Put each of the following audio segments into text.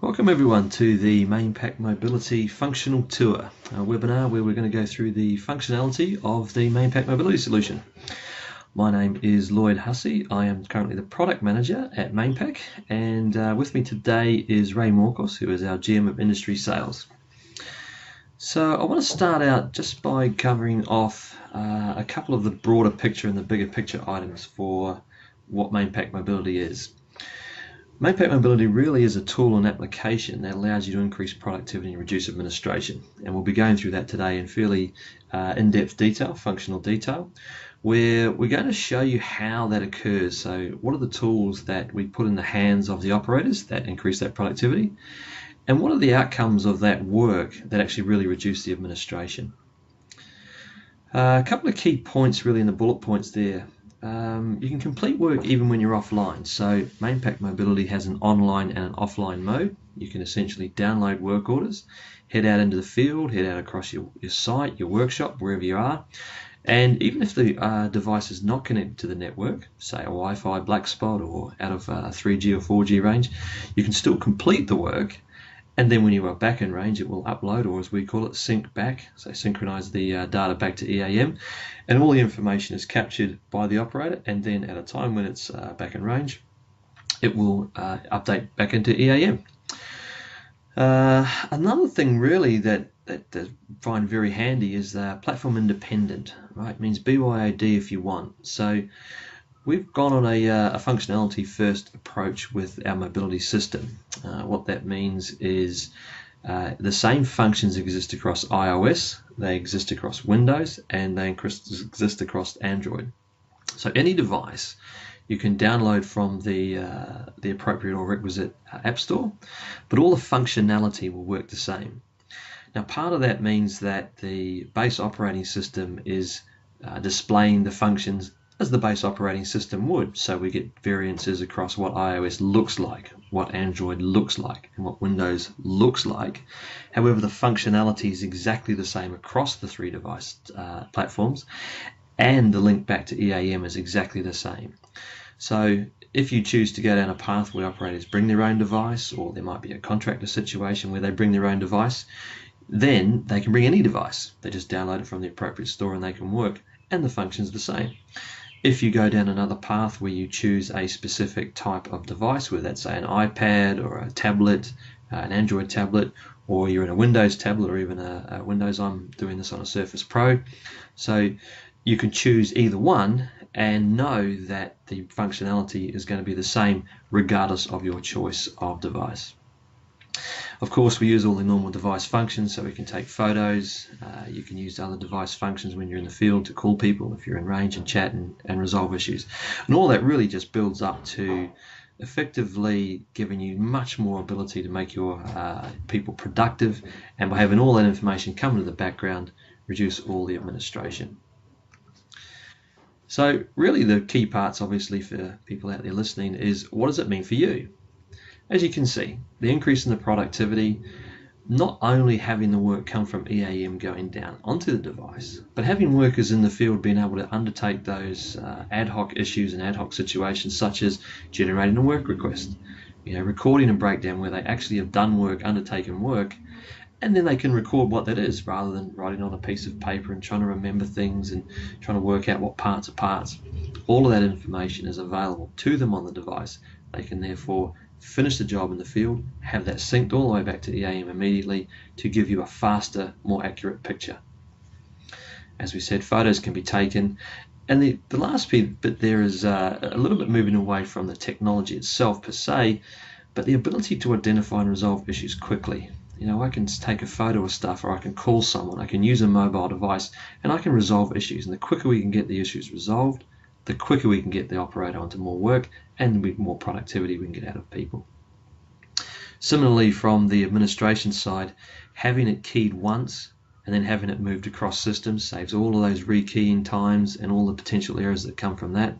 Welcome everyone to the Mainpac Mobility Functional Tour, a webinar where we're going to go through the functionality of the Mainpac Mobility solution. My name is Lloyd Hussey. I am currently the Product Manager at Mainpac, and with me today is Ray Morkos, who is our GM of Industry Sales. So I want to start out just by covering off a couple of the broader picture and the bigger picture items for what Mainpac Mobility is. Mainpac Mobility really is a tool and application that allows you to increase productivity and reduce administration. And we'll be going through that today in fairly in-depth detail, functional detail, where we're going to show you how that occurs. So what are the tools that we put in the hands of the operators that increase that productivity? And what are the outcomes of that work that actually really reduce the administration? A couple of key points really in the bullet points there. You can complete work even when you're offline. So Mainpac Mobility has an online and an offline mode. You can essentially download work orders, head out into the field, head out across your site, your workshop, wherever you are. And even if the device is not connected to the network, say a Wi-Fi black spot or out of 3G or 4G range, you can still complete the work. And then when you are back in range, it will upload, or as we call it, sync back, so synchronize the data back to EAM, and all the information is captured by the operator, and then at a time when it's back in range, it will update back into EAM. Another thing really that I find very handy is platform independent, right? It means BYOD if you want. So we've gone on a functionality first approach with our mobility system. What that means is the same functions exist across iOS, they exist across Windows, and they exist across Android. So any device you can download from the appropriate or requisite app store, but all the functionality will work the same. Now part of that means that the base operating system is displaying the functions as the base operating system would. So we get variances across what iOS looks like, what Android looks like, and what Windows looks like. However, the functionality is exactly the same across the three device platforms, and the link back to EAM is exactly the same. So if you choose to go down a path where operators bring their own device, or there might be a contractor situation where they bring their own device, then they can bring any device. They just download it from the appropriate store and they can work, and the function's the same. If you go down another path where you choose a specific type of device, whether that's say an iPad or a tablet, an Android tablet, or you're in a Windows tablet or even a Windows, I'm doing this on a Surface Pro. So you can choose either one and know that the functionality is going to be the same regardless of your choice of device. Of course, we use all the normal device functions, so we can take photos. You can use other device functions when you're in the field to call people if you're in range and chat and resolve issues. And all that really just builds up to effectively giving you much more ability to make your people productive, and by having all that information come into the background, reduce all the administration. So really the key parts, obviously, for people out there listening is, what does it mean for you? As you can see, the increase in the productivity, not only having the work come from EAM going down onto the device, but having workers in the field being able to undertake those ad hoc issues and ad hoc situations, such as generating a work request, recording a breakdown where they actually have done work, undertaken work, and then they can record what that is rather than writing on a piece of paper and trying to remember things and trying to work out what parts are parts. All of that information is available to them on the device. They can therefore finish the job in the field, have that synced all the way back to EAM immediately to give you a faster, more accurate picture. As we said, photos can be taken, and the last bit there is a little bit moving away from the technology itself per se, but the ability to identify and resolve issues quickly. I can take a photo of stuff, or I can call someone, I can use a mobile device, and I can resolve issues. And the quicker we can get the issues resolved, the quicker we can get the operator onto more work, and with more productivity we can get out of people. Similarly, from the administration side, having it keyed once and then having it moved across systems saves all of those rekeying times and all the potential errors that come from that.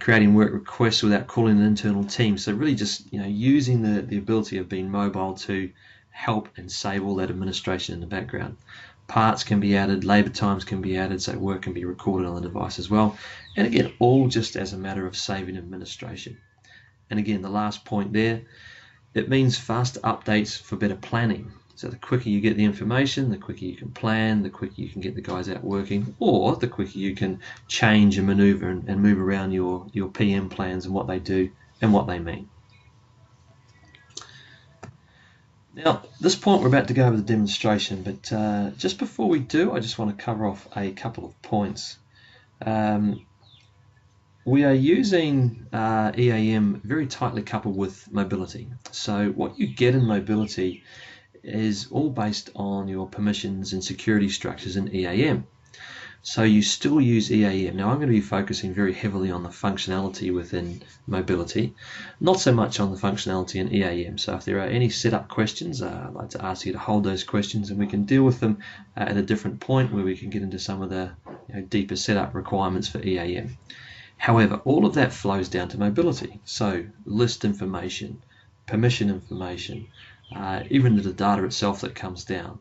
Creating work requests without calling an internal team. So really just using the ability of being mobile to help and save all that administration in the background. Parts can be added, labor times can be added, so work can be recorded on the device as well. And again, all just as a matter of saving administration. And again, the last point there, it means faster updates for better planning. So the quicker you get the information, the quicker you can plan, the quicker you can get the guys out working, or the quicker you can change and maneuver and move around your PM plans and what they do and what they mean. Now, at this point we're about to go over the demonstration, but just before we do, I just want to cover off a couple of points. We are using EAM very tightly coupled with mobility. So what you get in mobility is all based on your permissions and security structures in EAM. So you still use EAM. Now I'm going to be focusing very heavily on the functionality within mobility, not so much on the functionality in EAM. So if there are any setup questions, I'd like to ask you to hold those questions and we can deal with them at a different point where we can get into some of the deeper setup requirements for EAM. However, all of that flows down to mobility. So list information, permission information, even the data itself that comes down,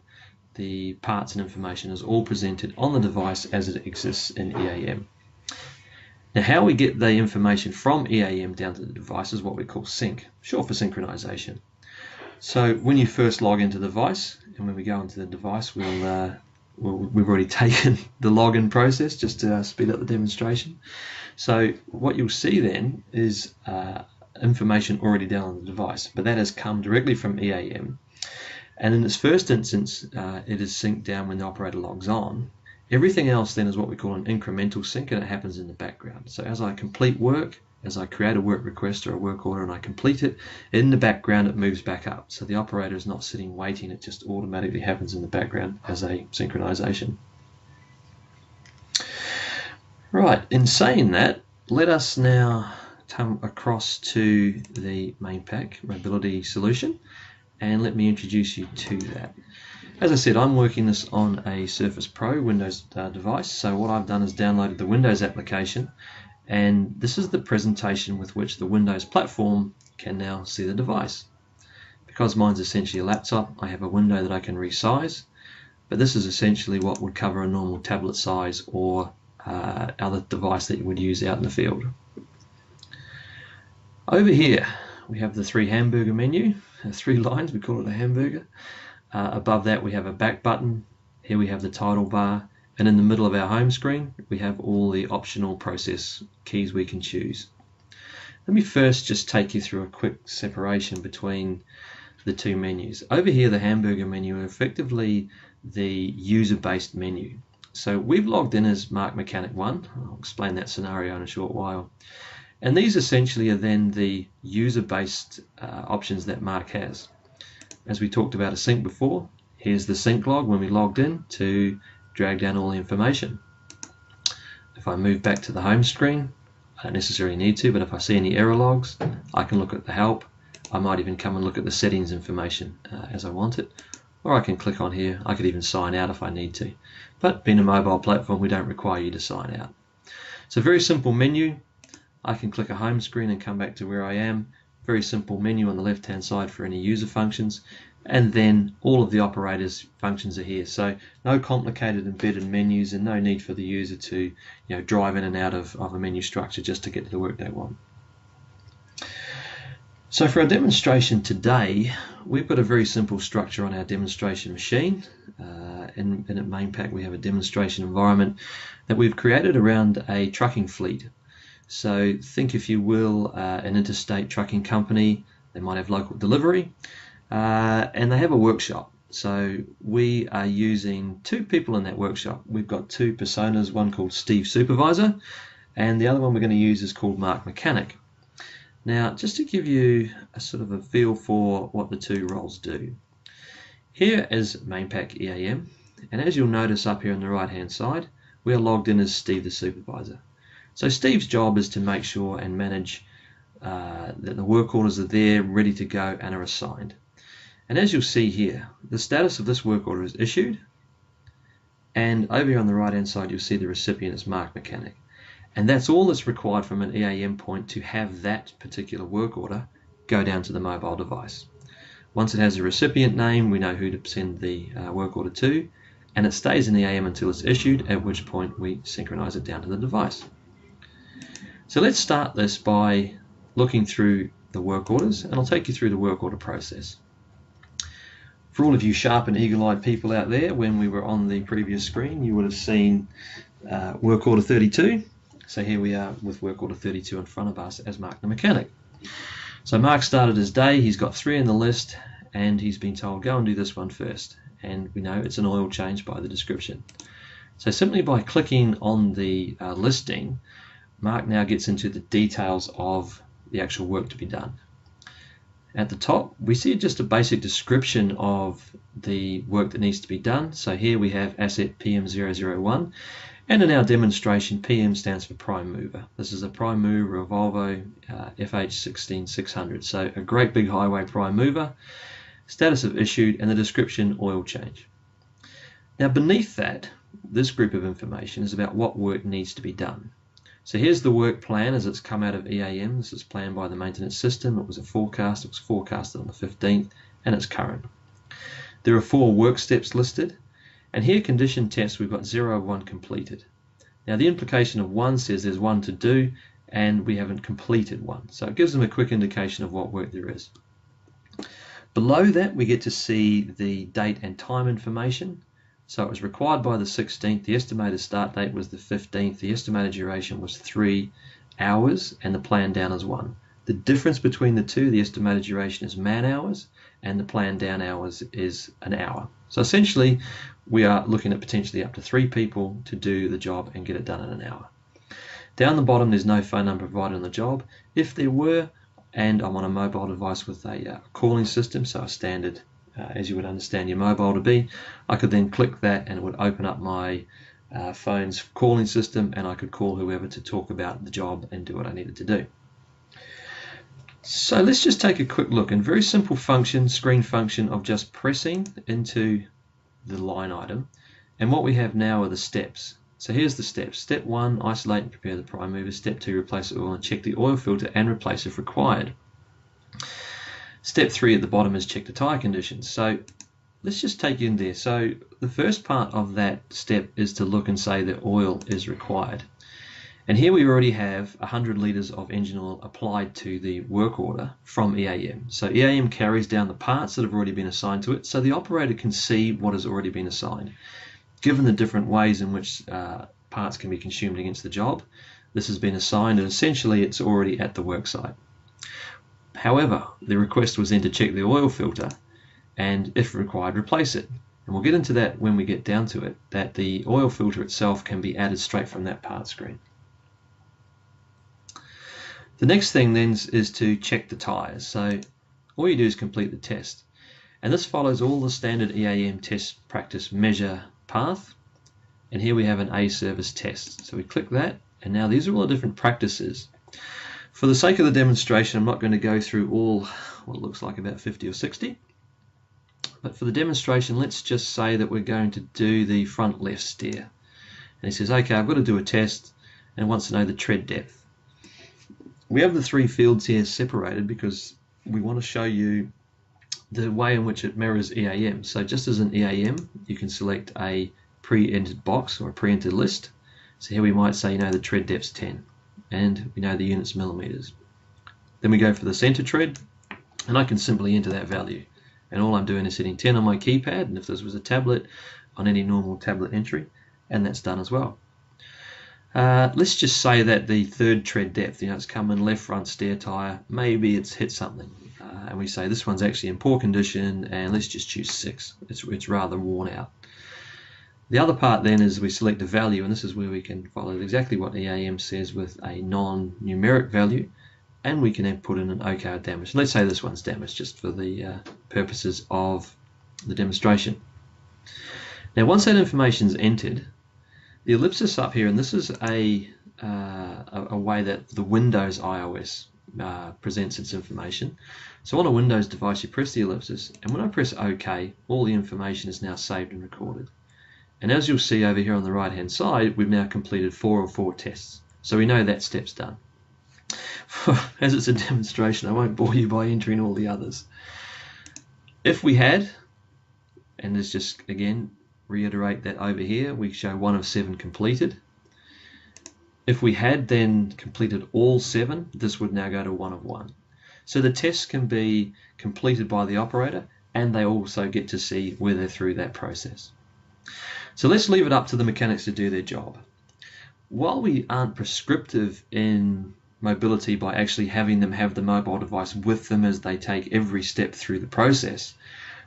the parts and information is all presented on the device as it exists in EAM. Now how we get the information from EAM down to the device is what we call sync, short for synchronization. So when you first log into the device, and when we go into the device, we've already taken the login process just to speed up the demonstration. So what you'll see then is information already down on the device, but that has come directly from EAM. And in this first instance, it is synced down when the operator logs on. Everything else then is what we call an incremental sync, and it happens in the background. So as I complete work, as I create a work request or a work order and I complete it, in the background it moves back up. So the operator is not sitting waiting, it just automatically happens in the background as a synchronization. Right, in saying that, let us now come across to the Mainpac mobility solution and let me introduce you to that. As I said, I'm working this on a Surface Pro Windows device, so what I've done is downloaded the Windows application, and this is the presentation with which the Windows platform can now see the device. Because mine's essentially a laptop, I have a window that I can resize, but this is essentially what would cover a normal tablet size or other device that you would use out in the field. Over here we have the three hamburger menu, 3 lines, we call it a hamburger. Above that we have a back button, here we have the title bar, and in the middle of our home screen we have all the optional process keys we can choose. Let me first just take you through a quick separation between the two menus. Over here the hamburger menu is effectively the user-based menu. So we've logged in as Mark Mechanic 1, I'll explain that scenario in a short while. And these essentially are then the user-based options that Mark has. As we talked about a sync before, here's the sync log when we logged in to drag down all the information. If I move back to the home screen, I don't necessarily need to, but if I see any error logs, I can look at the help. I might even come and look at the settings information as I want it. Or I can click on here. I could even sign out if I need to. But being a mobile platform, we don't require you to sign out. It's a very simple menu. I can click a home screen and come back to where I am. Very simple menu on the left hand side for any user functions, and then all of the operators functions are here. So no complicated embedded menus and no need for the user to drive in and out of a menu structure just to get to the work they want. So for our demonstration today, we've got a very simple structure on our demonstration machine. And at Mainpac we have a demonstration environment that we've created around a trucking fleet. So think, if you will, an interstate trucking company. They might have local delivery and they have a workshop. So we are using 2 people in that workshop. We've got 2 personas, one called Steve Supervisor and the other one we're going to use is called Mark Mechanic. Now just to give you a sort of a feel for what the 2 roles do. Here is Mainpac EAM, and as you'll notice up here on the right hand side, we are logged in as Steve the Supervisor. So Steve's job is to make sure and manage that the work orders are there, ready to go and are assigned. And as you'll see here, the status of this work order is issued, and over here on the right hand side you'll see the recipient is Mark Mechanic. And that's all that's required from an EAM point to have that particular work order go down to the mobile device. Once it has a recipient name, we know who to send the work order to, and it stays in EAM until it's issued, at which point we synchronize it down to the device. So let's start this by looking through the work orders, and I'll take you through the work order process. For all of you sharp and eagle-eyed people out there, when we were on the previous screen, you would have seen work order 32. So here we are with work order 32 in front of us as Mark the mechanic. So Mark started his day, he's got 3 in the list, and he's been told, go and do this one first. And we know it's an oil change by the description. So simply by clicking on the listing, Mark now gets into the details of the actual work to be done. At the top, we see just a basic description of the work that needs to be done. So here we have asset PM001, and in our demonstration, PM stands for prime mover. This is a prime mover of Volvo FH16600. So a great big highway prime mover, status of issued, and the description oil change. Now beneath that, this group of information is about what work needs to be done. So here's the work plan as it's come out of EAM. This is planned by the maintenance system. It was a forecast. It was forecasted on the 15th, and it's current. There are 4 work steps listed, and here condition tests, we've got 0 of 1 completed. Now the implication of 1 says there's 1 to do, and we haven't completed 1. So it gives them a quick indication of what work there is. Below that, we get to see the date and time information. So it was required by the 16th, the estimated start date was the 15th, the estimated duration was 3 hours, and the plan down is 1. The difference between the two, the estimated duration is man hours, and the plan down hours is an hour. So essentially, we are looking at potentially up to 3 people to do the job and get it done in an hour. Down the bottom, there's no phone number provided on the job. If there were, and I'm on a mobile device with a calling system, so a standard as you would understand your mobile to be, I could then click that and it would open up my phone's calling system, and I could call whoever to talk about the job and do what I needed to do. So let's just take a quick look. In very simple function, screen function of just pressing into the line item, and what we have now are the steps. So here's the steps. Step 1, isolate and prepare the prime mover. Step 2, replace the oil and check the oil filter and replace if required. Step 3 at the bottom is check the tyre conditions. So let's just take you in there. So the first part of that step is to look and say that oil is required. And here we already have 100 litres of engine oil applied to the work order from EAM. So EAM carries down the parts that have already been assigned to it, so the operator can see what has already been assigned. Given the different ways in which parts can be consumed against the job, this has been assigned, and essentially it's already at the work site. However, the request was then to check the oil filter and, if required, replace it. And we'll get into that when we get down to it, that the oil filter itself can be added straight from that part screen. The next thing then is to check the tyres. So all you do is complete the test. And this follows all the standard EAM test practice measure path. And here we have an A service test. So we click that, and now these are all the different practices. For the sake of the demonstration, I'm not going to go through all what looks like about 50 or 60. But for the demonstration, let's just say that we're going to do the front left steer. And he says, okay, I've got to do a test, and wants to know the tread depth. We have the 3 fields here separated because we want to show you the way in which it mirrors EAM. So just as in EAM, you can select a pre-entered box or a pre-entered list. So here we might say, the tread depth's 10. And we know the unit's millimeters. Then we go for the center tread, and I can simply enter that value. And all I'm doing is hitting 10 on my keypad, and if this was a tablet, on any normal tablet entry, and that's done as well. Let's just say that the 3rd tread depth, it's coming left front steer tire, maybe it's hit something. And we say this one's actually in poor condition, and let's just choose 6. It's rather worn out. The other part then is we select a value, and this is where we can follow exactly what EAM says with a non-numeric value, and we can then put in an OK or damaged. Let's say this one's damaged just for the purposes of the demonstration. Now once that information is entered, the ellipsis up here, and this is a way that the Windows iOS presents its information. So on a Windows device, you press the ellipsis, and when I press OK, all the information is now saved and recorded. And as you'll see over here on the right hand side, we've now completed 4 of 4 tests. So we know that step's done. As it's a demonstration, I won't bore you by entering all the others. If we had, and let's just again reiterate that over here, we show 1 of 7 completed. If we had then completed all 7, this would now go to 1 of 1. So the tests can be completed by the operator, and they also get to see where they're through that process. So let's leave it up to the mechanics to do their job. While we aren't prescriptive in mobility by actually having them have the mobile device with them as they take every step through the process,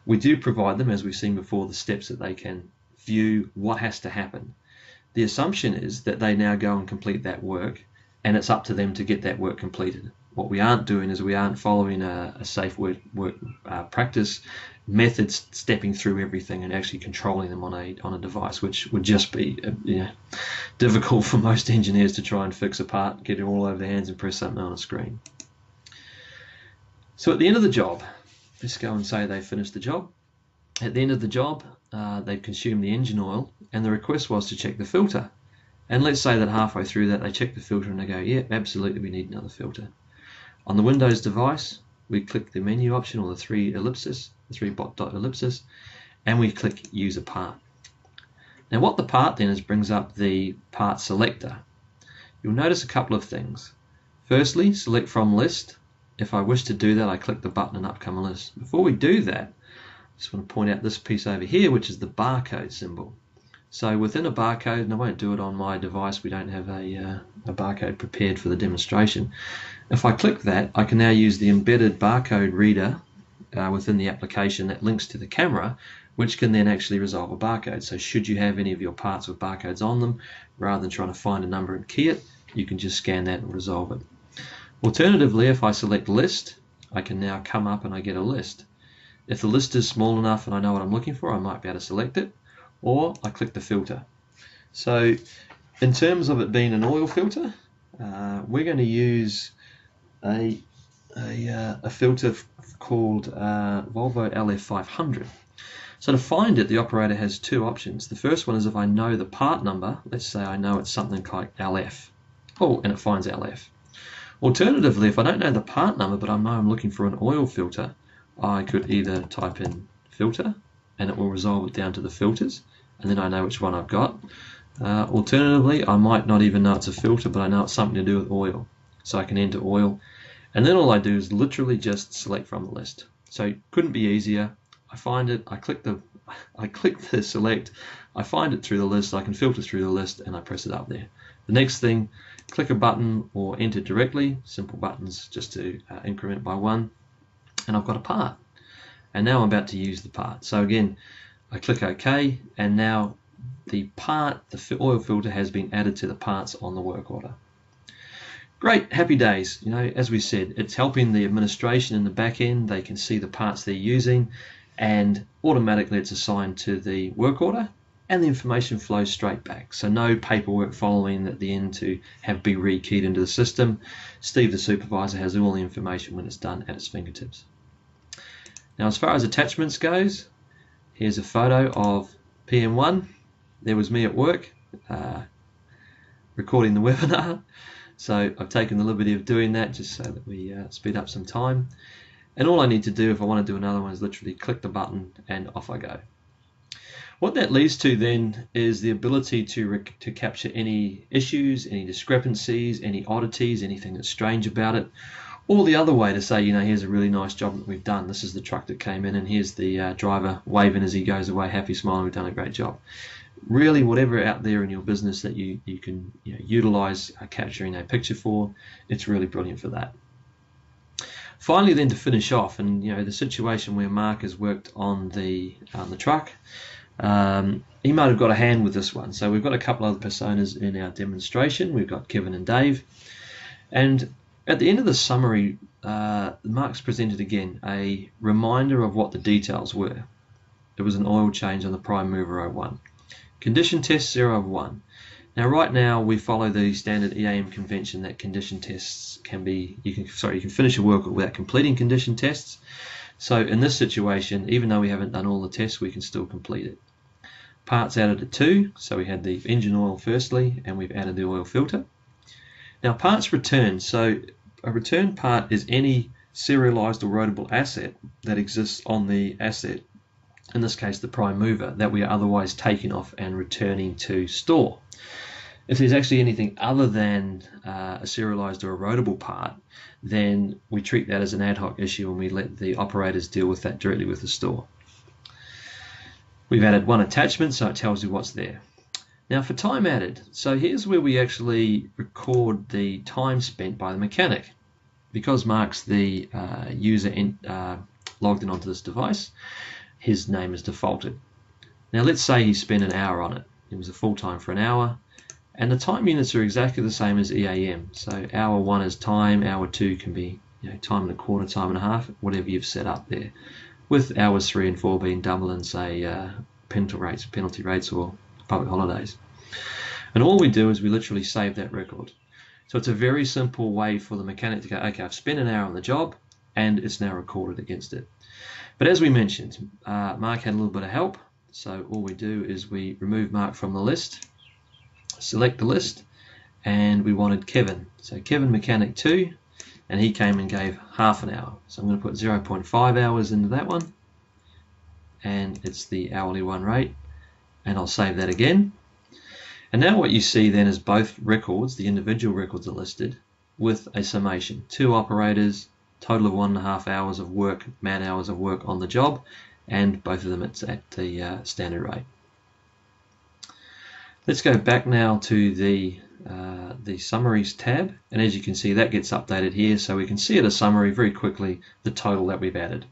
we do provide them, as we've seen before, the steps that they can view what has to happen. The assumption is that they now go and complete that work, and it's up to them to get that work completed. What we aren't doing is we aren't following a safe work practice methods, stepping through everything and actually controlling them on a device, which would just be difficult for most engineers to try and fix a part, get it all over their hands and press something on a screen. So at the end of the job, let's go and say they finished the job. At the end of the job, they've consumed the engine oil, and the request was to check the filter. And let's say that halfway through that they check the filter and they go, yeah, absolutely, we need another filter. On the Windows device, we click the menu option, or the three dot ellipsis, and we click use a part. Now what the part then is, brings up the part selector. You'll notice a couple of things. Firstly, select from list. If I wish to do that, I click the button and up come a list. Before we do that, I just want to point out this piece over here, which is the barcode symbol. So within a barcode, and I won't do it on my device, we don't have a barcode prepared for the demonstration. If I click that, I can now use the embedded barcode reader within the application that links to the camera, which can then actually resolve a barcode. So should you have any of your parts with barcodes on them, rather than trying to find a number and key it, you can just scan that and resolve it. Alternatively, if I select list, I can now come up and I get a list. If the list is small enough and I know what I'm looking for, I might be able to select it, or I click the filter. So in terms of it being an oil filter, we're going to use a filter called Volvo LF500. So to find it, the operator has two options. The first one is if I know the part number, let's say I know it's something like LF. Oh, and it finds LF. Alternatively, if I don't know the part number, but I know I'm looking for an oil filter, I could either type in filter, and it will resolve it down to the filters, and then I know which one I've got. Alternatively, I might not even know it's a filter, but I know it's something to do with oil. So I can enter oil, and then all I do is literally just select from the list. So couldn't be easier. I find it, I click the select, I find it through the list, I can filter through the list, and I press it up there. The next thing, click a button or enter directly, simple buttons just to increment by one, and I've got a part. And now I'm about to use the part. So again, I click OK, and now the part, the oil filter, has been added to the parts on the work order. Great, happy days. You know, as we said, it's helping the administration in the back end. They can see the parts they're using, and automatically it's assigned to the work order, and the information flows straight back. So no paperwork following at the end to be rekeyed into the system. Steve, the supervisor, has all the information when it's done at his fingertips. Now, as far as attachments goes, here's a photo of PM1. There was me at work recording the webinar. So I've taken the liberty of doing that just so that we speed up some time. And all I need to do if I want to do another one is literally click the button and off I go. What that leads to then is the ability to capture any issues, any discrepancies, any oddities, anything that's strange about it. Or the other way to say, you know, here's a really nice job that we've done. This is the truck that came in, and here's the driver waving as he goes away, happy, smiling, we've done a great job. Really, whatever out there in your business that you can utilize capturing a picture for, it's really brilliant for that. Finally, then, to finish off, and the situation where Mark has worked on the truck, he might have got a hand with this one. So we've got a couple other personas in our demonstration. We've got Kevin and Dave, and at the end of the summary, Mark's presented again a reminder of what the details were. There was an oil change on the Prime Mover 01. Condition test 0 of 1. Now right now we follow the standard EAM convention that condition tests can be, you can finish a work without completing condition tests. So in this situation, even though we haven't done all the tests, we can still complete it. Parts added at 2, so we had the engine oil firstly, and we've added the oil filter. Now parts returned, so a return part is any serialized or roadable asset that exists on the asset, in this case the prime mover, that we are otherwise taking off and returning to store. If there's actually anything other than a serialized or a roadable part, then we treat that as an ad hoc issue and we let the operators deal with that directly with the store. We've added one attachment, so it tells you what's there. Now for time added, so here's where we actually record the time spent by the mechanic. Because Mark's the user logged in onto this device, his name is defaulted. Now let's say he spent an hour on it. It was a full time for an hour, and the time units are exactly the same as EAM. So hour 1 is time, hour 2 can be time and a quarter, time and a half, whatever you've set up there, with hours 3 and 4 being double and say penalty rates or public holidays. And all we do is we literally save that record. So it's a very simple way for the mechanic to go, okay, I've spent an hour on the job and it's now recorded against it. But as we mentioned, Mark had a little bit of help. So all we do is we remove Mark from the list, select the list, and we wanted Kevin. So Kevin Mechanic 2, and he came and gave half an hour. So I'm going to put 0.5 hours into that one, and it's the hourly one rate, and I'll save that again. And now what you see then is both records, the individual records are listed with a summation. 2 operators, total of 1.5 hours of work, man hours of work on the job, and both of them it's at the standard rate. Let's go back now to the summaries tab, and as you can see that gets updated here, so we can see at a summary very quickly the total that we've added.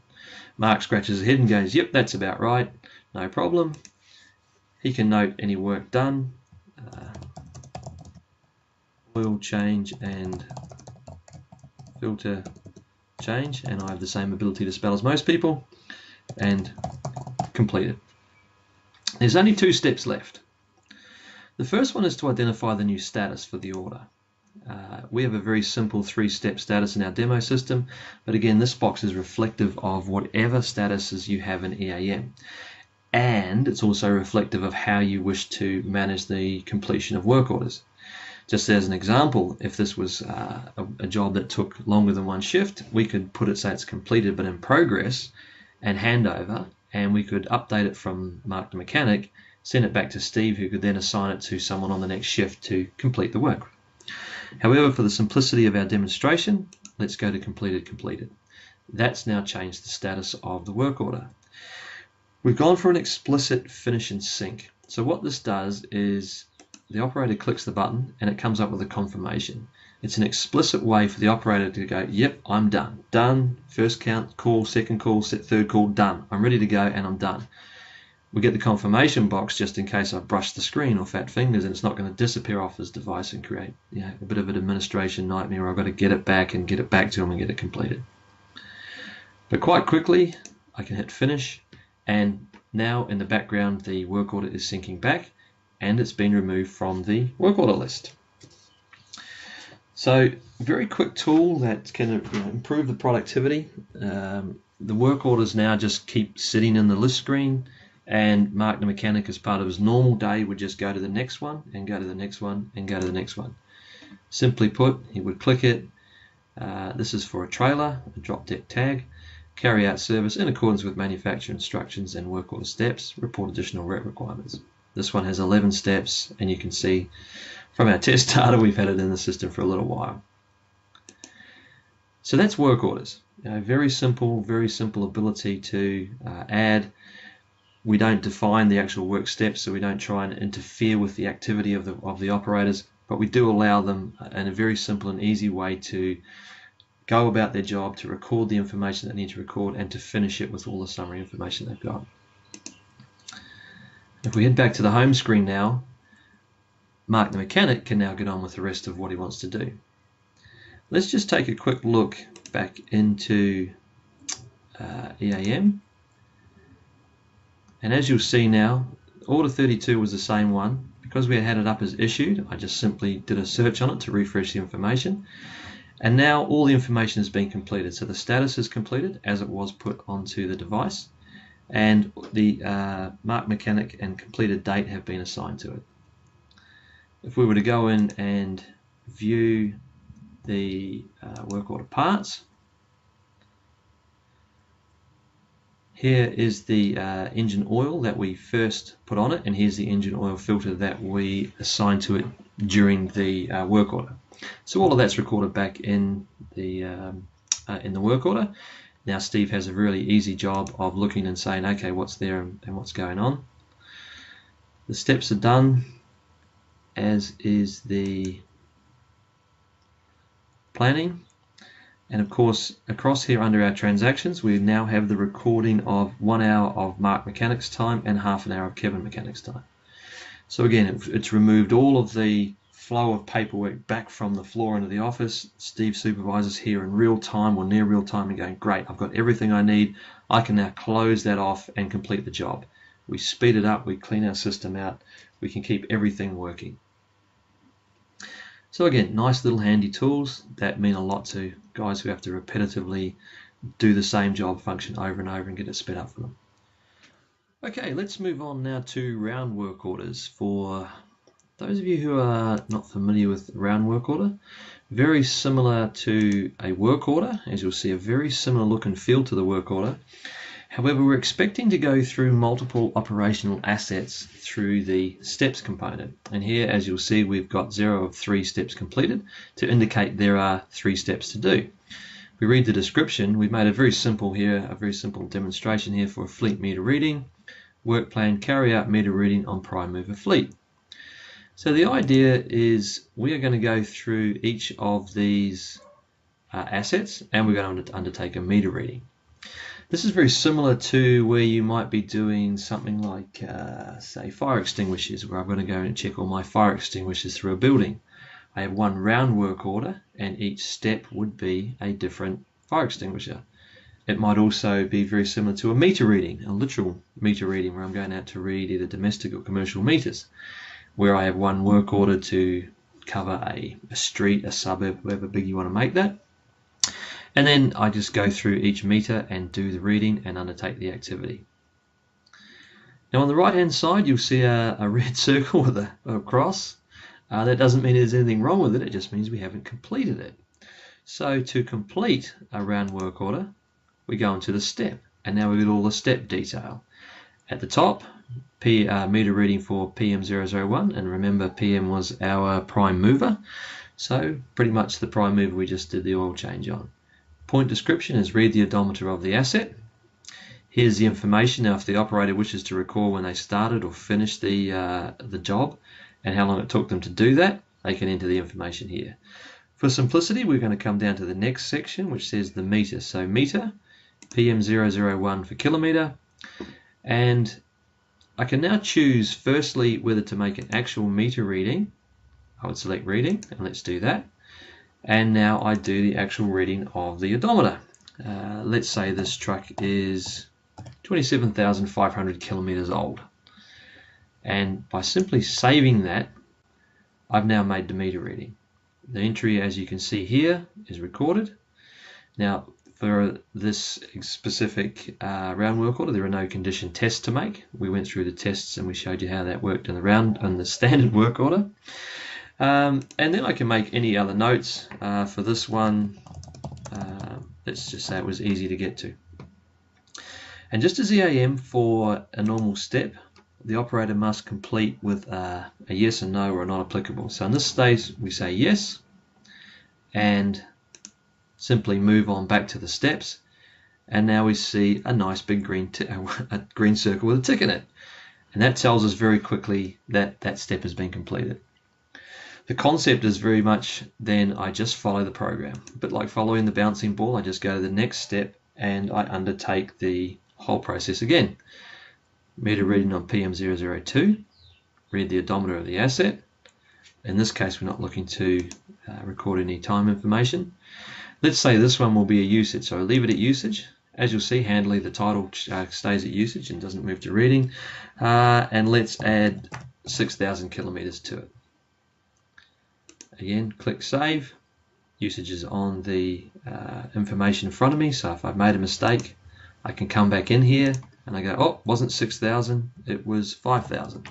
Mark scratches his head and goes, yep, that's about right, no problem. He can note any work done, oil change and filter change, and I have the same ability to spell as most people, and complete it. There's only 2 steps left. The first one is to identify the new status for the order. We have a very simple 3-step status in our demo system, but again this box is reflective of whatever statuses you have in EAM, and it's also reflective of how you wish to manage the completion of work orders. Just as an example, if this was a job that took longer than 1 shift, we could put it, say it's completed but in progress, and handover, and we could update it from Mark the mechanic, send it back to Steve, who could then assign it to someone on the next shift to complete the work. However, for the simplicity of our demonstration, let's go to completed. That's now changed the status of the work order. We've gone for an explicit finish and sync. So what this does is the operator clicks the button and it comes up with a confirmation. It's an explicit way for the operator to go, yep, I'm done. Done, first count, call, second call, third call, done. I'm ready to go and I'm done. We get the confirmation box just in case I've brushed the screen or fat fingers and it's not going to disappear off his device and create a bit of an administration nightmare where I've got to get it back and get it back to him and get it completed. But quite quickly, I can hit finish, and now in the background the work order is syncing back and it's been removed from the work order list. So very quick tool that can improve the productivity. The work orders now just keep sitting in the list screen, and Mark the mechanic, as part of his normal day, would just go to the next one and go to the next one and go to the next one. Simply put, he would click it. This is for a trailer, a drop deck tag, carry out service in accordance with manufacturer instructions and work order steps, report additional rep requirements. This one has 11 steps, and you can see from our test data we've had it in the system for a little while. So that's work orders. Very simple ability to add. We don't define the actual work steps, so we don't try and interfere with the activity of the operators, but we do allow them in a very simple and easy way to go about their job, to record the information they need to record, and to finish it with all the summary information they've got. If we head back to the home screen now, Mark the mechanic can now get on with the rest of what he wants to do. Let's just take a quick look back into EAM. And as you'll see now, order 32 was the same one. Because we had it up as issued, I just simply did a search on it to refresh the information. And now all the information has been completed. So the status is completed as it was put onto the device, and the Mark mechanic and completed date have been assigned to it. If we were to go in and view the work order parts, here is the engine oil that we first put on it, and here's the engine oil filter that we assigned to it during the work order. So all of that's recorded back in the work order. Now Steve has a really easy job of looking and saying, okay, what's there and what's going on. The steps are done, as is the planning. And of course, across here under our transactions, we now have the recording of 1 hour of Mark Mechanics time and half an hour of Kevin Mechanics time. So again, it's removed all of the flow of paperwork back from the floor into the office. Steve supervises here in real time or near real time and going, great, I've got everything I need. I can now close that off and complete the job. We speed it up, we clean our system out, we can keep everything working. So again, nice little handy tools that mean a lot to guys who have to repetitively do the same job function over and over and get it sped up for them. Okay, let's move on now to round work orders. For those of you who are not familiar with round work order, very similar to a work order, as you'll see, a very similar look and feel to the work order. However, we're expecting to go through multiple operational assets through the steps component. And here, as you'll see, we've got 0 of 3 steps completed to indicate there are 3 steps to do. If we read the description, we've made a very simple demonstration here for a fleet meter reading. Work plan, carry out meter reading on prime mover fleet. So the idea is we are going to go through each of these assets and we're going to undertake a meter reading. This is very similar to where you might be doing something like, say, fire extinguishers, where I'm going to go and check all my fire extinguishers through a building. I have one round work order, and each step would be a different fire extinguisher. It might also be very similar to a meter reading, a literal meter reading, where I'm going out to read either domestic or commercial meters, where I have one work order to cover a street, a suburb, however big you want to make that. And then I just go through each meter and do the reading and undertake the activity. Now on the right hand side you'll see a red circle with a cross. That doesn't mean there's anything wrong with it, it just means we haven't completed it. So to complete a round work order, we go into the step, and now we've got all the step detail. At the top, meter reading for PM001, and remember PM was our prime mover, so pretty much the prime mover we just did the oil change on. Point description is read the odometer of the asset. Here's the information. Now if the operator wishes to recall when they started or finished the job and how long it took them to do that, they can enter the information here. For simplicity, we're going to come down to the next section which says the meter. So meter, PM001 for kilometer, and I can now choose firstly whether to make an actual meter reading. I would select reading, and let's do that. And now I do the actual reading of the odometer. Let's say this truck is 27,500 kilometers old. And by simply saving that, I've now made the meter reading. The entry, as you can see here, is recorded. Now, for this specific round work order, there are no condition tests to make. We went through the tests and we showed you how that worked in the standard work order. And then I can make any other notes. For this one, let's just say it was easy to get to. And just as EAM for a normal step, the operator must complete with a yes and no or not applicable. So in this stage, we say yes, and simply move on back to the steps. And now we see a nice big green circle with a tick in it. And that tells us very quickly that that step has been completed. The concept is very much then I just follow the program. A bit like following the bouncing ball, I just go to the next step and I undertake the whole process again. Meter reading on PM002, read the odometer of the asset. In this case, we're not looking to record any time information. Let's say this one will be a usage, so I'll leave it at usage. As you'll see, handily the title stays at usage and doesn't move to reading. And let's add 6,000 kilometers to it. Again, click save. Usage is on the information in front of me, so if I've made a mistake, I can come back in here and I go, oh, it wasn't 6,000, it was 5,000.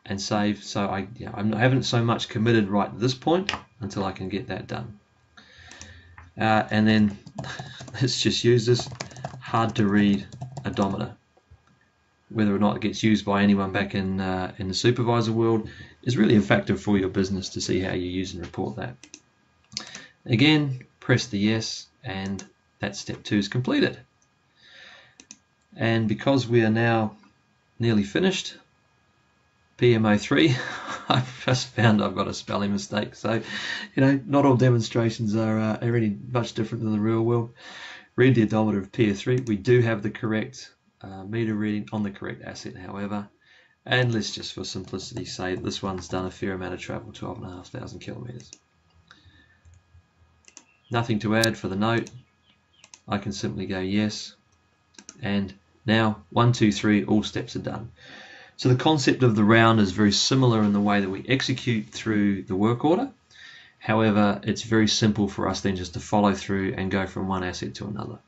And save. So I haven't so much committed right at this point until I can get that done. And then let's just use this hard to read odometer. whether or not it gets used by anyone back in the supervisor world is really a factor for your business to see how you use and report that. Again, press the yes, and that step 2 is completed. And because we are now nearly finished, PM03, I've just found I've got a spelling mistake. So, not all demonstrations are really much different than the real world. Read the odometer of PR3. We do have the correct meter reading on the correct asset, however. And let's just, for simplicity, say that this one's done a fair amount of travel, 12,500 kilometers. Nothing to add for the note. I can simply go yes. And now 1, 2, 3, all steps are done. So the concept of the round is very similar in the way that we execute through the work order. However, it's very simple for us then just to follow through and go from one asset to another.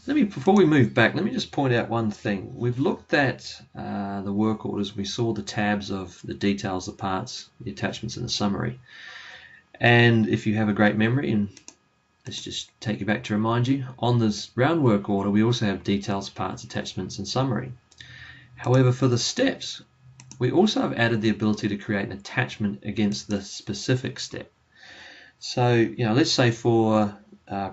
Before we move back, let me just point out one thing. We've looked at the work orders. We saw the tabs of the details, the parts, the attachments, and the summary. And if you have a great memory, and let's just take you back to remind you, on this round work order, we also have details, parts, attachments, and summary. However, for the steps, we also have added the ability to create an attachment against the specific step. So, let's say for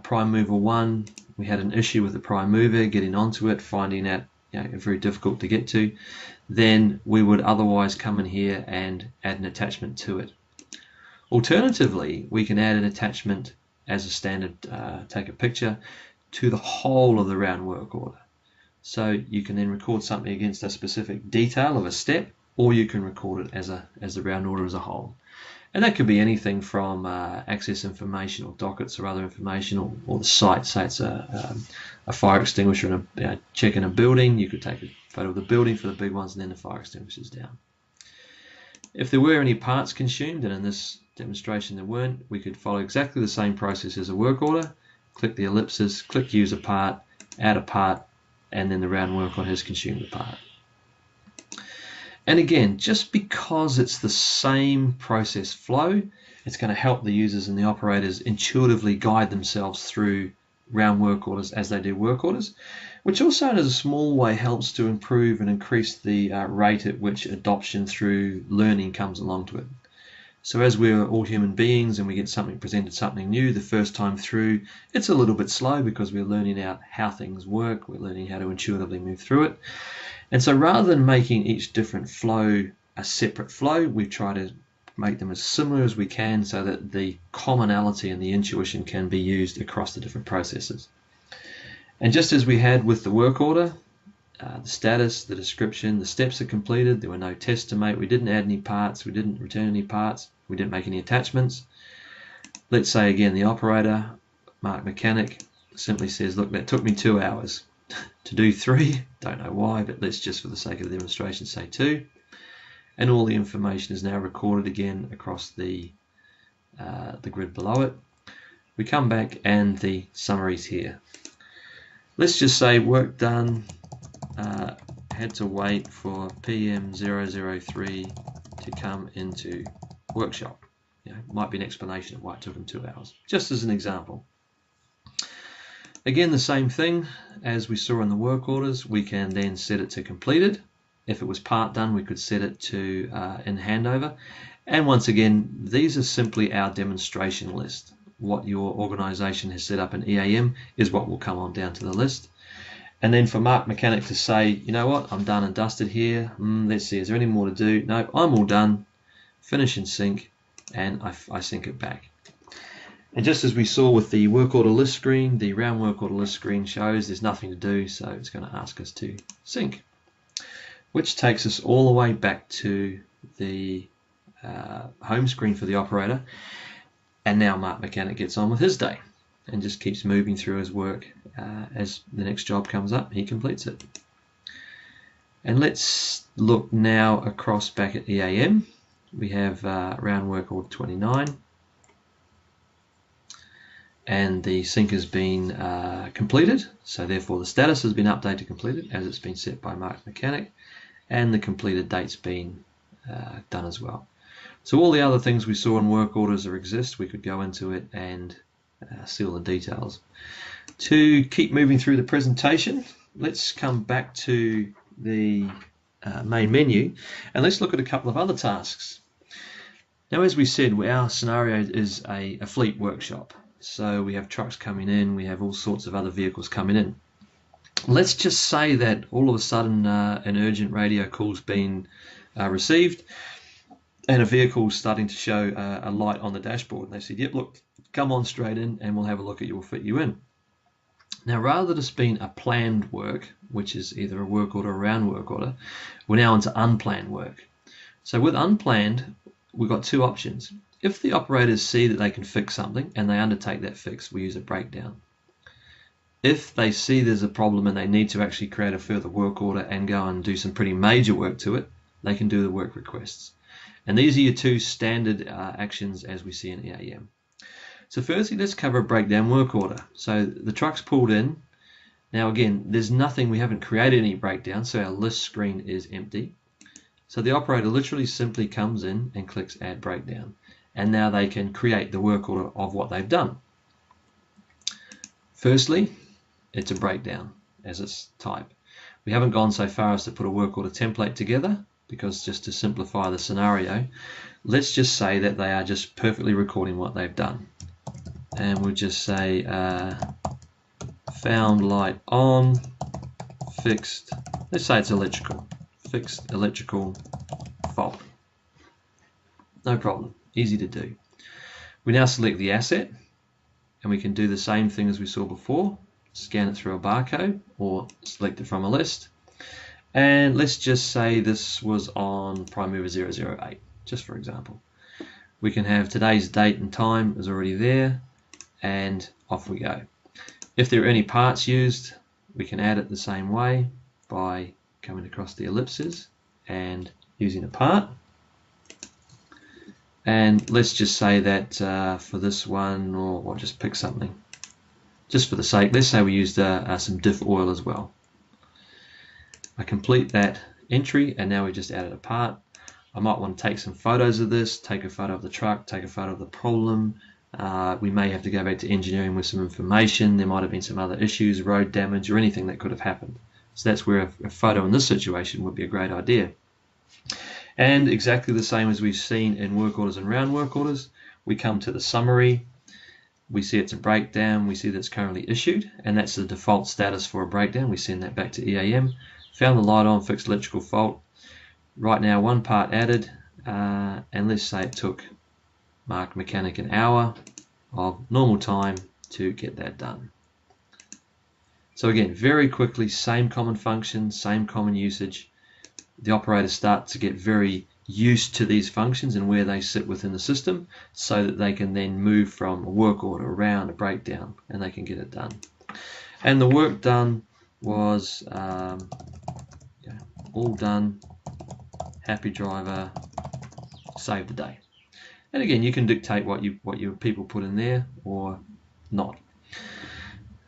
prime mover 1, we had an issue with the prime mover, getting onto it, finding out very difficult to get to, then we would otherwise come in here and add an attachment to it. Alternatively, we can add an attachment as a standard, take a picture, to the whole of the round work order. So you can then record something against a specific detail of a step, or you can record it as the round order as a whole. And that could be anything from access information or dockets or other information, or the site. Say it's a fire extinguisher and a check in a building. You could take a photo of the building for the big ones and then the fire extinguishers down. If there were any parts consumed, and in this demonstration there weren't, we could follow exactly the same process as a work order. Click the ellipsis, click use a part, add a part, and then the round work order has consumed the part. And again, just because it's the same process flow, it's going to help the users and the operators intuitively guide themselves through round work orders as they do work orders, which also in a small way helps to improve and increase the rate at which adoption through learning comes along to it. So as we're all human beings and we get something presented, something new, the first time through, it's a little bit slow because we're learning out how things work, we're learning how to intuitively move through it. And so rather than making each different flow a separate flow, we try to make them as similar as we can so that the commonality and the intuition can be used across the different processes. And just as we had with the work order, the status, the description, the steps are completed, there were no tests to make, we didn't add any parts, we didn't return any parts, we didn't make any attachments. Let's say again the operator, Mark Mechanic, simply says, look, that took me 2 hours to do 3, don't know why, but let's just for the sake of the demonstration say 2. And all the information is now recorded again across the grid below it. We come back and the summary's here. Let's just say work done, had to wait for PM003 to come into workshop. Might be an explanation of why it took them 2 hours, just as an example. Again, the same thing as we saw in the work orders, we can then set it to completed. If it was part done, we could set it to in handover. And once again, these are simply our demonstration list. What your organization has set up in EAM is what will come on down to the list. And then for Mark Mechanic to say, you know what, I'm done and dusted here. Let's see, is there any more to do? Nope, I'm all done. Finish and sync, and I sync it back. And just as we saw with the work order list screen, the round work order list screen shows there's nothing to do, so it's going to ask us to sync. Which takes us all the way back to the home screen for the operator. And now Mark Mechanic gets on with his day and just keeps moving through his work. As the next job comes up, he completes it. And let's look now across back at EAM. We have round work order 29. And the sync has been completed. So therefore the status has been updated to completed as it's been set by Mark Mechanic. And the completed date's been done as well. So all the other things we saw in work orders exist. We could go into it and see all the details. To keep moving through the presentation, let's come back to the main menu and let's look at a couple of other tasks. Now, as we said, our scenario is a fleet workshop. So we have trucks coming in, we have all sorts of other vehicles coming in. Let's just say that all of a sudden an urgent radio call's been received and a vehicle's starting to show a light on the dashboard. And they said, yep, look, come on straight in and we'll have a look at you, we'll fit you in. Now, rather than this being a planned work, which is either a work order or a round work order, we're now into unplanned work. So with unplanned, we've got two options. If the operators see that they can fix something and they undertake that fix, we use a breakdown. If they see there's a problem and they need to actually create a further work order and go and do some pretty major work to it, they can do the work requests. And these are your two standard actions as we see in EAM. So firstly, let's cover a breakdown work order. So the truck's pulled in. Now again, there's nothing, we haven't created any breakdown, so our list screen is empty. So the operator literally simply comes in and clicks add breakdown. And now they can create the work order of what they've done. Firstly, it's a breakdown as its type. We haven't gone so far as to put a work order template together because just to simplify the scenario, let's just say that they are just perfectly recording what they've done. And we'll just say found light on, fixed, let's say it's electrical, fixed electrical fault. No problem, easy to do. We now select the asset and we can do the same thing as we saw before. Scan it through a barcode or select it from a list. And let's just say this was on Prime Mover 008, just for example. We can have today's date and time is already there, and off we go. If there are any parts used, we can add it the same way by coming across the ellipses and using a part. And let's just say that for this one, or we'll just pick something. Just for the sake, let's say we used some diff oil as well. I complete that entry and now we just added a part. I might want to take some photos of this, take a photo of the truck, take a photo of the problem. We may have to go back to engineering with some information. There might have been some other issues, road damage or anything that could have happened. So that's where a photo in this situation would be a great idea. And exactly the same as we've seen in work orders and round work orders, we come to the summary. We see it's a breakdown, we see that it's currently issued, and that's the default status for a breakdown. We send that back to EAM. Found the light on, fixed electrical fault. Right now, one part added, and let's say it took Mark Mechanic an hour of normal time to get that done. So again, very quickly, same common function, same common usage. The operators start to get very used to these functions and where they sit within the system so that they can then move from a work order around a breakdown and they can get it done. And the work done was all done, happy driver, save the day. And again, you can dictate what your people put in there or not.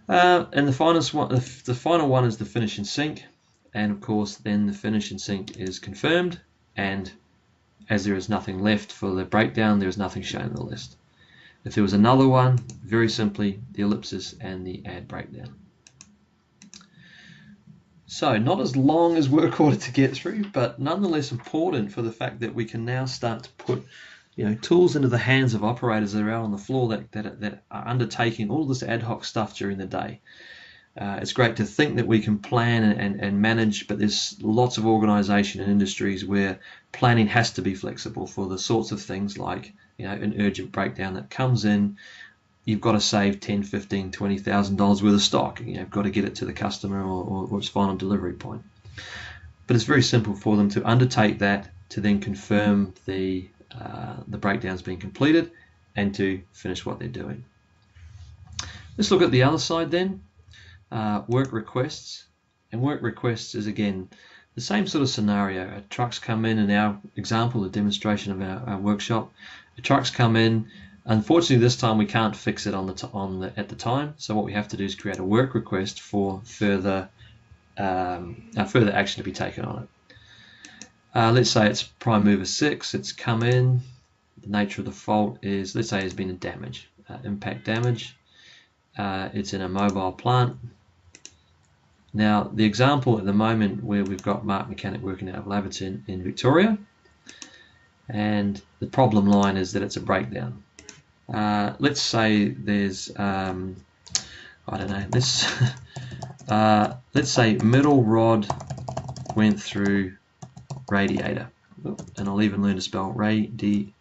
And the final one is the finish and sync, and of course then the finish and sync is confirmed, and as there is nothing left for the breakdown, there is nothing shown in the list. If there was another one, very simply the ellipsis and the add breakdown. So not as long as work order to get through, but nonetheless important for the fact that we can now start to put tools into the hands of operators that are out on the floor that are undertaking all this ad hoc stuff during the day. It's great to think that we can plan and manage, but there's lots of organisation and industries where planning has to be flexible for the sorts of things like an urgent breakdown that comes in. You've got to save $10,000, $15,000, $20,000 worth of stock. You've got to get it to the customer or its final delivery point. But it's very simple for them to undertake that, to then confirm the breakdown's been completed and to finish what they're doing. Let's look at the other side then. Work requests. And work requests is again the same sort of scenario. Trucks come in our example, the demonstration of our workshop. The trucks come in. Unfortunately, this time we can't fix it at the time. So what we have to do is create a work request for further action to be taken on it. Let's say it's Prime Mover 6. It's come in. The nature of the fault is, let's say, there's been a damage, impact damage. It's in a mobile plant. Now, the example at the moment where we've got Mark Mechanic working out of Laverton in Victoria, and the problem line is that it's a breakdown. Let's say there's, I don't know, let's say middle rod went through radiator. And I'll even learn to spell radiator.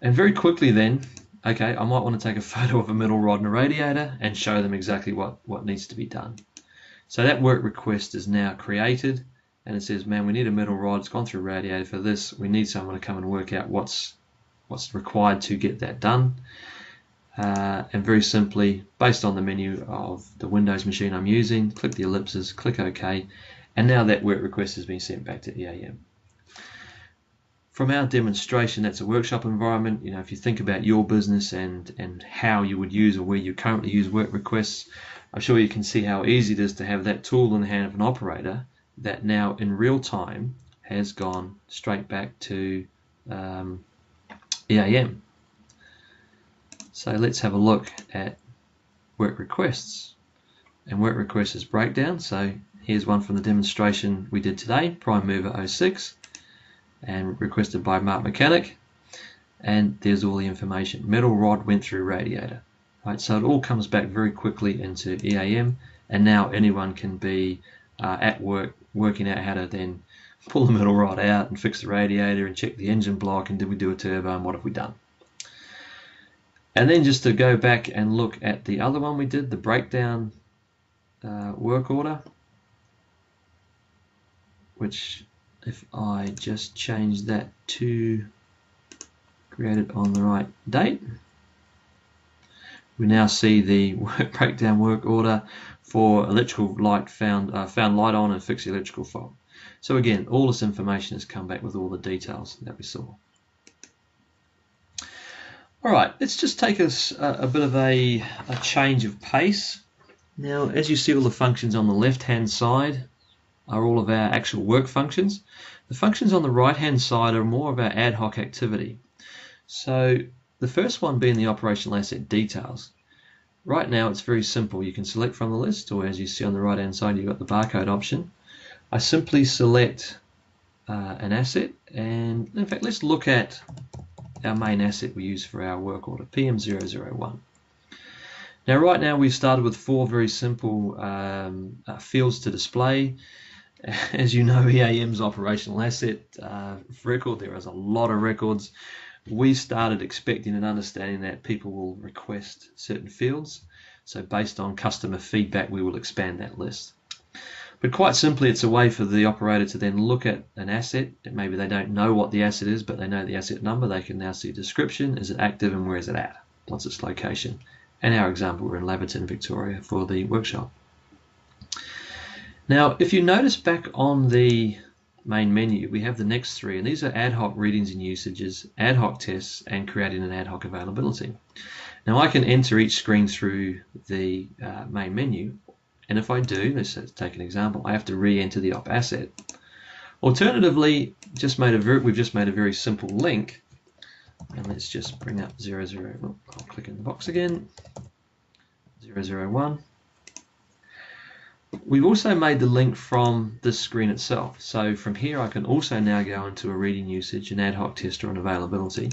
And very quickly then, okay, I might want to take a photo of a middle rod and a radiator and show them exactly what needs to be done. So that work request is now created, and it says, man, we need a middle rod, it's gone through radiator for this, we need someone to come and work out what's required to get that done. And very simply, based on the menu of the Windows machine I'm using, click the ellipses, click OK, and now that work request has been sent back to EAM. From our demonstration, that's a workshop environment. If you think about your business and how you would use or where you currently use work requests, I'm sure you can see how easy it is to have that tool in the hand of an operator that now in real time has gone straight back to EAM. So let's have a look at work requests. And work requests is breakdown. So here's one from the demonstration we did today, Prime Mover 06, and requested by Mark Mechanic. And there's all the information. Metal rod went through radiator. Right, so it all comes back very quickly into EAM, and now anyone can be at work working out how to then pull the metal rod out and fix the radiator and check the engine block and did we do a turbo and what have we done. And then just to go back and look at the other one we did, the breakdown work order, which if I just change that to created on the right date, we now see the breakdown work order for electrical light found light on and fix the electrical fault. So again, all this information has come back with all the details that we saw. All right, let's just take us a bit of a change of pace. Now, as you see, all the functions on the left-hand side are all of our actual work functions. The functions on the right-hand side are more of our ad hoc activity. So the first one being the operational asset details. Right now it's very simple. You can select from the list, or as you see on the right hand side, you've got the barcode option. I simply select an asset, and in fact let's look at our main asset we use for our work order, PM001. Now right now we've started with 4 very simple fields to display. As you know, EAM's operational asset record, there is a lot of records. We started expecting and understanding that people will request certain fields. So based on customer feedback, we will expand that list. But quite simply, it's a way for the operator to then look at an asset. Maybe they don't know what the asset is, but they know the asset number. They can now see a description. Is it active and where is it at? What's its location? And our example, we're in Laverton, Victoria for the workshop. Now, if you notice back on the main menu, we have the next 3, and these are ad hoc readings and usages, ad hoc tests, and creating an ad hoc availability. Now I can enter each screen through the main menu, and if I do, let's take an example, I have to re-enter the op asset. Alternatively, we've just made a very simple link, and let's just bring up 00. I'll click in the box again, 001. We've also made the link from this screen itself. So from here I can also now go into a reading usage, an ad hoc test, or an availability.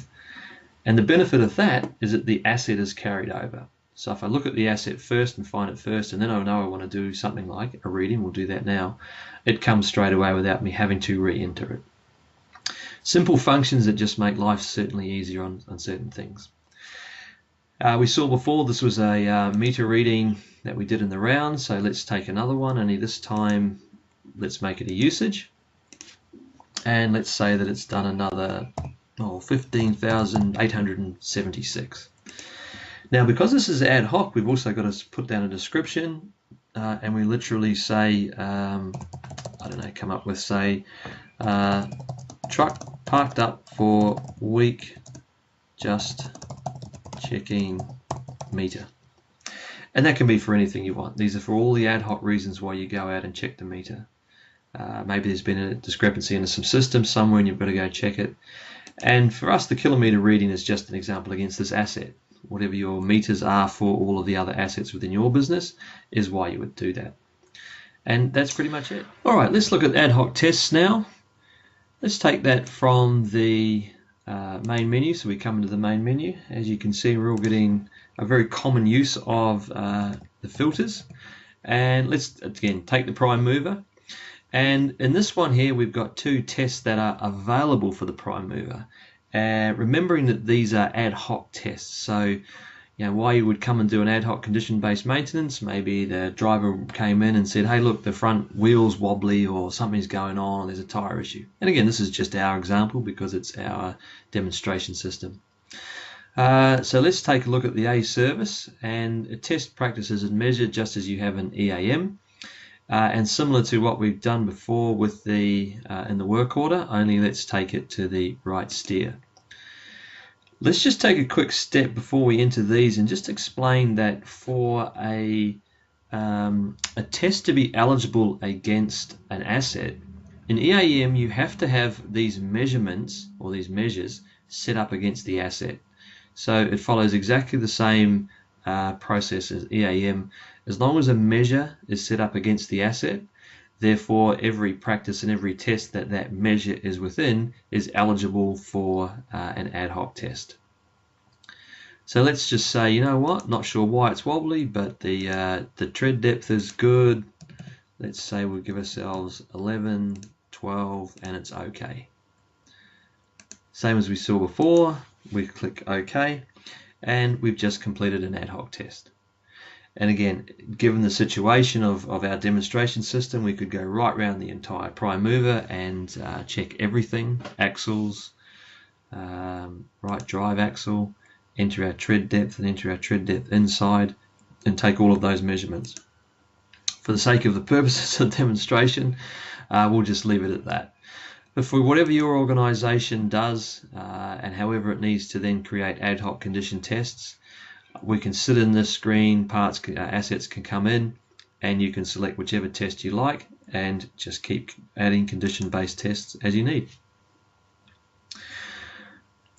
And the benefit of that is that the asset is carried over. So if I look at the asset first and find it first, and then I know I want to do something like a reading, we'll do that now, it comes straight away without me having to re-enter it. Simple functions that just make life certainly easier on certain things. We saw before this was a meter reading that we did in the round, so let's take another one, only this time let's make it a usage, and let's say that it's done another 15,876. Now because this is ad hoc, we've also got to put down a description, and we literally say, I don't know, come up with say truck parked up for week, just checking meter. And that can be for anything you want. These are for all the ad hoc reasons why you go out and check the meter. Maybe there's been a discrepancy in some system somewhere and you've got to go check it. And for us, the kilometer reading is just an example against this asset. whatever your meters are for all of the other assets within your business is why you would do that. And that's pretty much it. All right, let's look at ad hoc tests now. Let's take that from the main menu. So we come into the main menu. As you can see, we're all getting a very common use of the filters. And let's, again, take the prime mover. And in this one here, we've got two tests that are available for the prime mover. Remembering that these are ad hoc tests. So, why you would come and do an ad hoc condition-based maintenance, maybe the driver came in and said, hey, look, the front wheel's wobbly or something's going on, or there's a tire issue. And again, this is just our example because it's our demonstration system. So let's take a look at the A service, and a test practices and measure just as you have an EAM. And similar to what we've done before with the in the work order, only let's take it to the right steer. Let's just take a quick step before we enter these and just explain that for a test to be eligible against an asset, in EAM you have to have these measurements or these measures set up against the asset. So it follows exactly the same process as EAM. As long as a measure is set up against the asset, therefore every practice and every test that that measure is within is eligible for an ad hoc test. So let's just say, you know what, not sure why it's wobbly, but the tread depth is good. Let's say we'll give ourselves 11, 12, and it's okay. Same as we saw before, we click OK, and we've just completed an ad hoc test. And again, given the situation of our demonstration system, we could go right around the entire prime mover and check everything, axles, right drive axle, enter our tread depth and enter our tread depth inside, and take all of those measurements. For the sake of the purposes of demonstration, we'll just leave it at that. But for whatever your organization does, and however it needs to then create ad hoc condition tests, we can sit in this screen, assets can come in, and you can select whichever test you like and just keep adding condition-based tests as you need.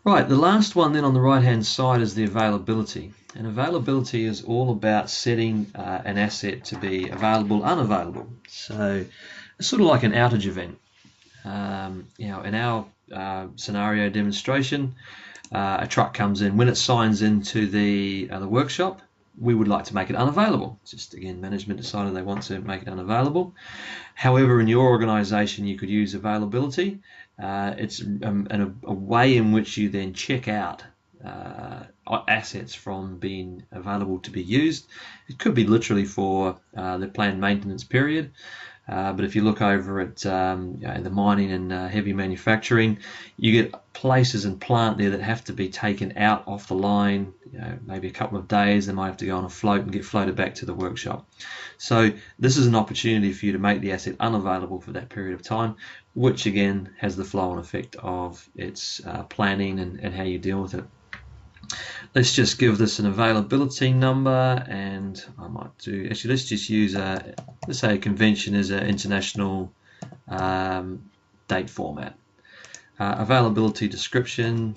Right, the last one then on the right-hand side is the availability. And availability is all about setting an asset to be available, unavailable. So it's sort of like an outage event. In our scenario demonstration, a truck comes in. When it signs into the workshop, we would like to make it unavailable. Just again, management decided they want to make it unavailable. However, in your organization, you could use availability. It's a way in which you then check out assets from being available to be used. It could be literally for the planned maintenance period. But if you look over at the mining and heavy manufacturing, you get places and plant there that have to be taken out off the line, maybe a couple of days. They might have to go on a float and get floated back to the workshop. So this is an opportunity for you to make the asset unavailable for that period of time, which again has the flow-on effect of its planning and how you deal with it. Let's just give this an availability number, and I might do, actually let's just use let's say a convention is an international date format. Availability description,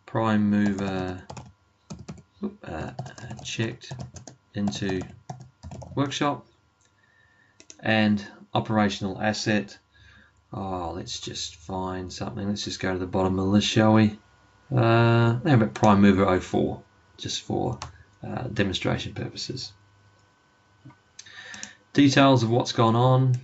prime mover checked into workshop, and operational asset. Let's just find something. Let's just go to the bottom of the list, shall we? How about prime mover 04, just for demonstration purposes. Details of what's gone on.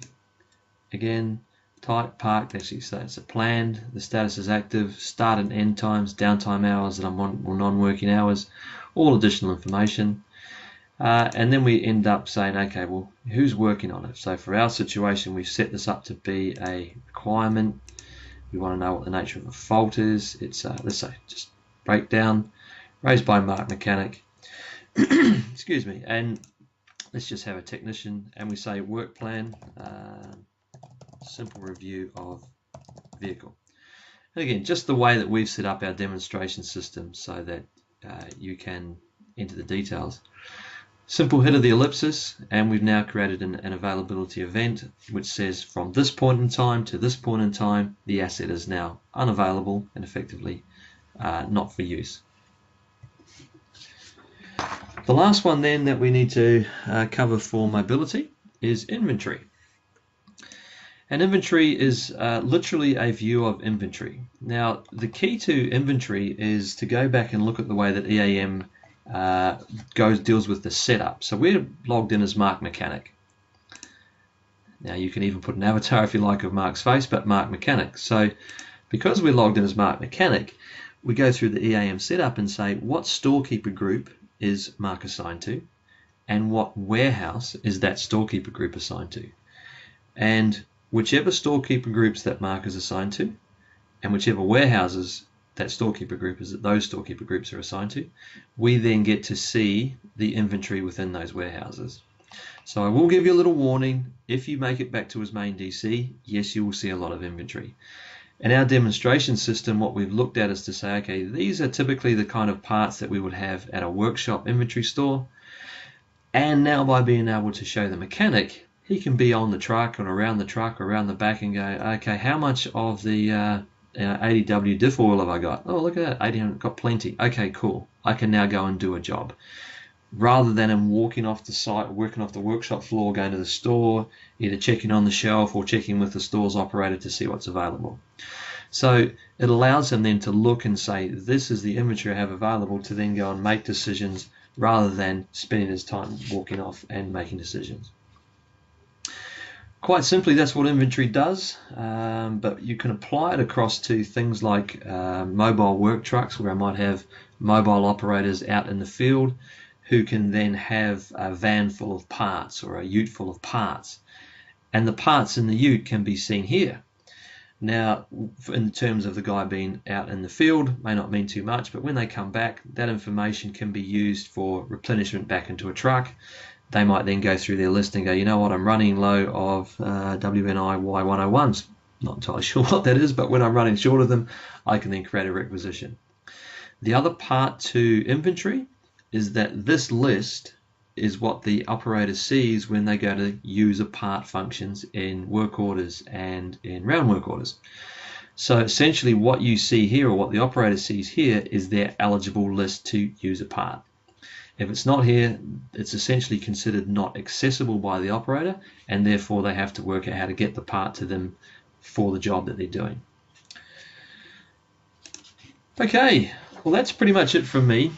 Again, type parked, actually, so it's a planned, the status is active, start and end times, downtime hours that I'm on, or non-working hours, all additional information. And then we end up saying, okay, well, who's working on it? So for our situation, we've set this up to be a requirement. We want to know what the nature of a fault is. It's, let's say, just breakdown, raised by Mark Mechanic. Excuse me. And let's just have a technician, and we say work plan, simple review of vehicle. And again, just the way that we've set up our demonstration system so that you can enter the details. Simple hit of the ellipsis, and we've now created an availability event which says from this point in time to this point in time, the asset is now unavailable and effectively not for use. The last one then that we need to cover for mobility is inventory. And inventory is literally a view of inventory. Now, the key to inventory is to go back and look at the way that EAM deals with the setup. So we're logged in as Mark Mechanic. Now, you can even put an avatar if you like of Mark's face, but Mark Mechanic. So because we're logged in as Mark Mechanic, we go through the EAM setup and say what storekeeper group is Mark assigned to, and what warehouse is that storekeeper group assigned to. And whichever storekeeper groups that Mark is assigned to, and whichever warehouses that storekeeper group is that those storekeeper groups are assigned to, we then get to see the inventory within those warehouses. So I will give you a little warning. If you make it back to his main DC, yes, you will see a lot of inventory. In our demonstration system, what we've looked at is to say, okay, these are typically the kind of parts that we would have at a workshop inventory store. And now by being able to show the mechanic, he can be on the truck and around the truck, around the back, and go, okay, how much of the 80W diff oil have I got? Oh, look at that, 80, got plenty. Okay, cool. I can now go and do a job. Rather than him walking off the site, working off the workshop floor, going to the store, either checking on the shelf or checking with the store's operator to see what's available. So it allows him then to look and say, this is the inventory I have available, to then go and make decisions rather than spending his time walking off and making decisions. Quite simply, that's what inventory does, but you can apply it across to things like mobile work trucks, where I might have mobile operators out in the field who can then have a van full of parts or a ute full of parts. And the parts in the ute can be seen here. Now, in terms of the guy being out in the field, may not mean too much, but when they come back, that information can be used for replenishment back into a truck. They might then go through their list and go, you know what, I'm running low of WNI Y101s. Not entirely sure what that is, but when I'm running short of them, I can then create a requisition. The other part to inventory is that this list is what the operator sees when they go to user part functions in work orders and in round work orders. So essentially what you see here, or what the operator sees here, is their eligible list to use a part. If it's not here, it's essentially considered not accessible by the operator, and therefore they have to work out how to get the part to them for the job that they're doing. Okay, well, that's pretty much it from me.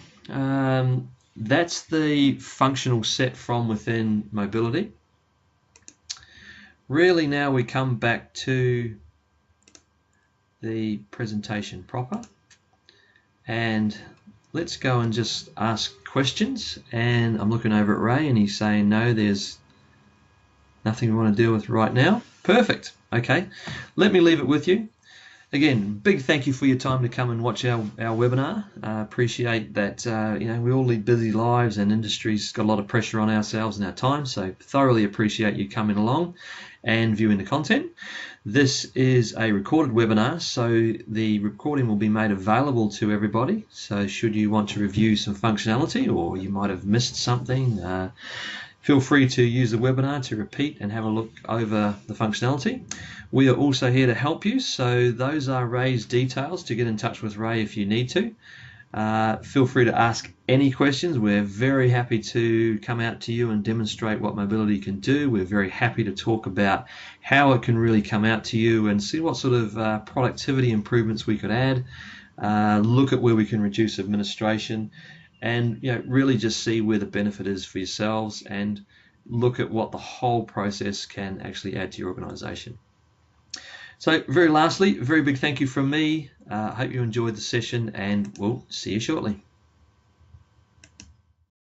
That's the functional set from within mobility. Really, now we come back to the presentation proper, and let's go and just ask questions. And I'm looking over at Ray and he's saying no, there's nothing we want to deal with right now. Perfect. Okay, let me leave it with you. Again, big thank you for your time to come and watch our webinar. Appreciate that. You know, we all lead busy lives and industry's got a lot of pressure on ourselves and our time, so thoroughly appreciate you coming along and viewing the content. This is a recorded webinar, so the recording will be made available to everybody. So should you want to review some functionality, or you might have missed something, feel free to use the webinar to repeat and have a look over the functionality. We are also here to help you, so those are Ray's details to get in touch with Ray if you need to. Feel free to ask any questions. We're very happy to come out to you and demonstrate what mobility can do. We're very happy to talk about how it can really come out to you and see what sort of productivity improvements we could add, look at where we can reduce administration, and really just see where the benefit is for yourselves, and look at what the whole process can actually add to your organization. So very lastly, a very big thank you from me. I hope you enjoyed the session, and we'll see you shortly.